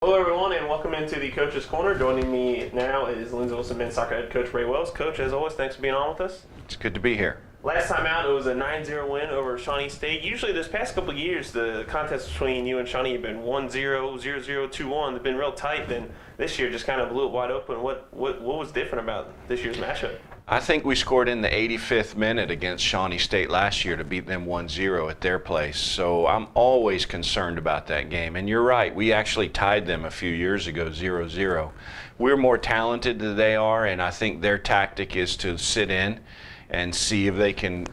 Hello, everyone, and welcome into the Coach's Corner. Joining me now is Lindsey Wilson men's soccer head coach Ray Wells. Coach, as always, thanks for being on with us. It's good to be here. Last time out, it was a 9-0 win over Shawnee State. Usually, this past couple of years, the contest between you and Shawnee have been 1-0, 0-0, 2-1. They've been real tight. Then this year, just kind of blew it wide open. What was different about this year's matchup? I think we scored in the 85th minute against Shawnee State last year to beat them 1-0 at their place. So I'm always concerned about that game. And you're right, we actually tied them a few years ago, 0-0. We're more talented than they are, and I think their tactic is to sit in and see if they can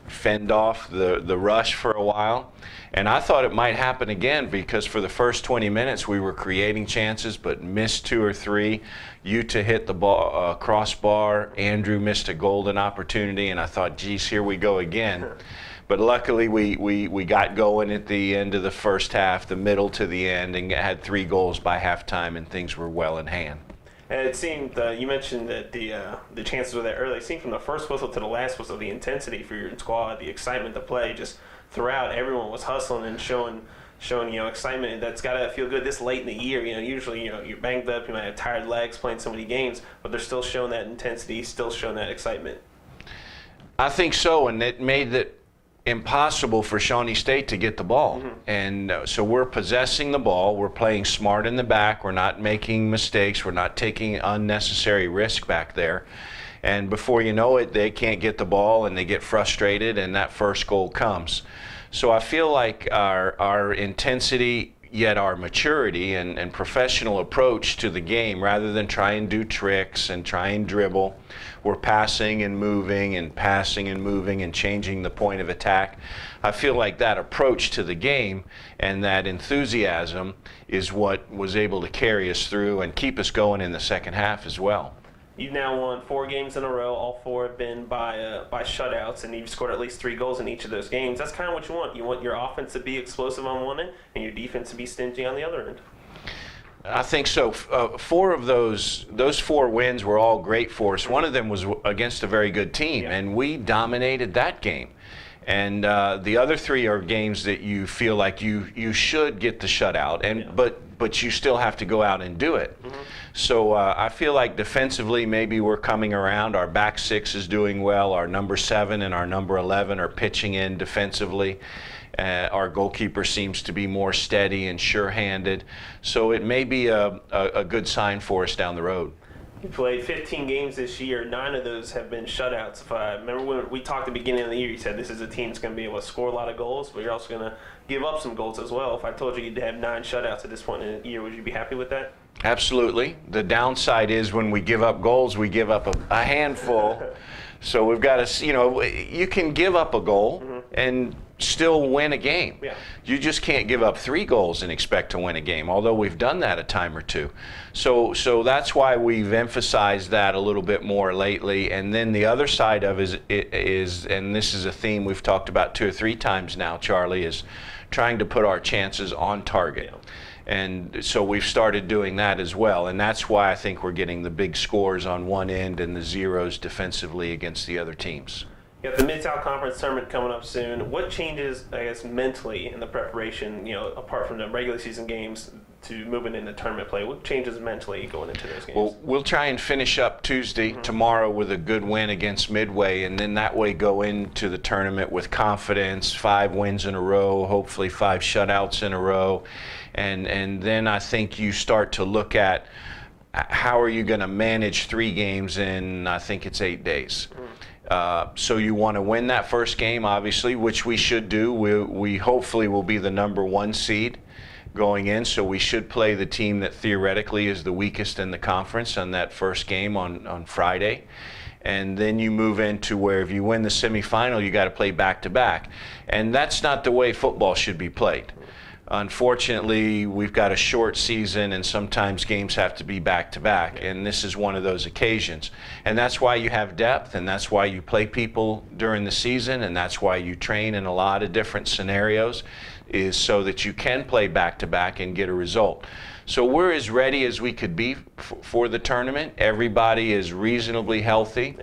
fend off the rush for a while. And I thought it might happen again because for the first 20 minutes we were creating chances but missed 2 or 3. Utah hit the ball crossbar. Andrew missed a golden opportunity, and I thought, geez, here we go again. But luckily we got going at the end of the first half, the middle to the end, and had 3 goals by halftime, and things were well in hand. And it seemed, you mentioned that the chances were there early. It seemed from the first whistle to the last whistle, the intensity for your squad, the excitement to play, just throughout, everyone was hustling and showing excitement. That's got to feel good this late in the year. Usually, you're banged up, you might have tired legs playing so many games, but they're still showing that intensity, still showing that excitement. I think so, and it made it impossible for Shawnee State to get the ball. And so we're possessing the ball, we're playing smart in the back, we're not making mistakes, we're not taking unnecessary risk back there. And before you know it, they can't get the ball and they get frustrated, and that first goal comes. So I feel like our intensity, yet our maturity and professional approach to the game, rather than try and do tricks and try and dribble, we're passing and moving and passing and moving and changing the point of attack. I feel like that approach to the game and that enthusiasm is what was able to carry us through and keep us going in the second half as well. You've now won 4 games in a row. All 4 have been by shutouts, and you've scored at least 3 goals in each of those games. That's kind of what you want. You want your offense to be explosive on one end and your defense to be stingy on the other end. I think so. 4 of those 4 wins were all great for us. One of them was against a very good team, and we dominated that game. And the other 3 are games that you feel like you should get the shutout, and but you still have to go out and do it. So I feel like defensively maybe we're coming around. Our back 6 is doing well. Our number 7 and our number 11 are pitching in defensively. Our goalkeeper seems to be more steady and sure-handed. So it may be a good sign for us down the road. You played 15 games this year. 9 of those have been shutouts. If I remember when we talked at the beginning of the year, you said this is a team that's going to be able to score a lot of goals, but you're also going to give up some goals as well. If I told you you'd have 9 shutouts at this point in the year, would you be happy with that? Absolutely. The downside is when we give up goals, we give up a handful. So we've got to, you can give up a goal and still win a game. You just can't give up 3 goals and expect to win a game, although we've done that a time or 2. So that's why we've emphasized that a little bit more lately. And then the other side of it is, and this is a theme we've talked about 2 or 3 times now, Charlie, is trying to put our chances on target. And so we've started doing that as well, and that's why I think we're getting the big scores on one end and the zeros defensively against the other teams. You got the Mid-South Conference Tournament coming up soon. What changes, I guess, mentally in the preparation, apart from the regular season games to moving into tournament play? What changes mentally going into those games? Well, we'll try and finish up Tuesday, tomorrow, with a good win against Midway, and then that way go into the tournament with confidence, 5 wins in a row, hopefully 5 shutouts in a row. And then I think you start to look at how are you going to manage 3 games in, I think it's 8 days. So you want to win that first game, obviously, which we should do. We hopefully will be the number 1 seed going in, so we should play the team that theoretically is the weakest in the conference on that first game on Friday. And then you move into where if you win the semifinal, you got to play back-to-back. And that's not the way football should be played. Unfortunately, we've got a short season, and sometimes games have to be back-to-back, and this is one of those occasions. And that's why you have depth, and that's why you play people during the season, and that's why you train in a lot of different scenarios, is so that you can play back-to-back and get a result. So we're as ready as we could be for the tournament. Everybody is reasonably healthy.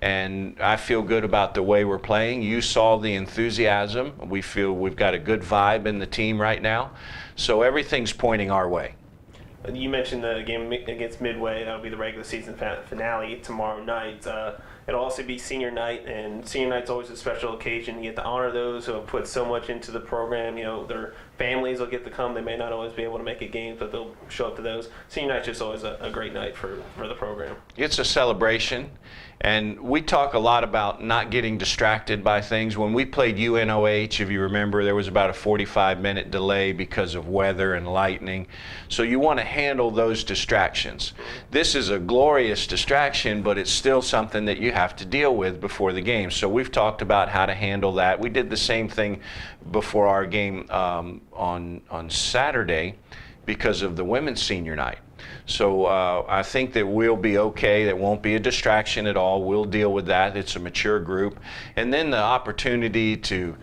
And I feel good about the way we're playing. You saw the enthusiasm. We feel we've got a good vibe in the team right now. So everything's pointing our way. You mentioned the game against Midway. That'll be the regular season finale tomorrow night. It'll also be senior night, and senior night's always a special occasion. You get to honor those who have put so much into the program. You know, their families will get to come. They may not always be able to make a game, but they'll show up to those. Senior night's just always a great night for the program. It's a celebration, and we talk a lot about not getting distracted by things. When we played UNOH, if you remember, there was about a 45-minute delay because of weather and lightning. So you want to handle those distractions. This is a glorious distraction, but it's still something that you have to deal with before the game. So we've talked about how to handle that. We did the same thing before our game on Saturday because of the women's senior night. So I think that we'll be okay. That won't be a distraction at all. We'll deal with that. It's a mature group. And then the opportunity to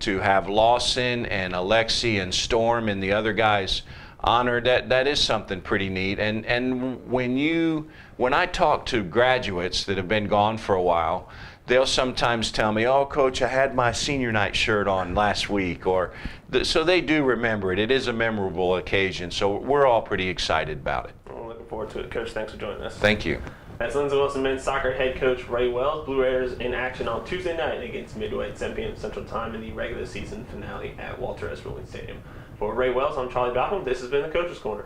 have Lawson and Alexi and Storm and the other guys honored, that is something pretty neat. And when I talk to graduates that have been gone for a while, they'll sometimes tell me, "Oh, Coach, I had my senior night shirt on last week," so they do remember it. It is a memorable occasion, so we're all pretty excited about it. I'm looking forward to it. Coach, thanks for joining us. Thank you. That's Lindsey Wilson men's soccer head coach Ray Wells. Blue Raiders in action on Tuesday night against Midway at 7 p.m. Central Time in the regular season finale at Walter S. Rowling Stadium. For Ray Wells, I'm Charlie Balcom. This has been the Coach's Corner.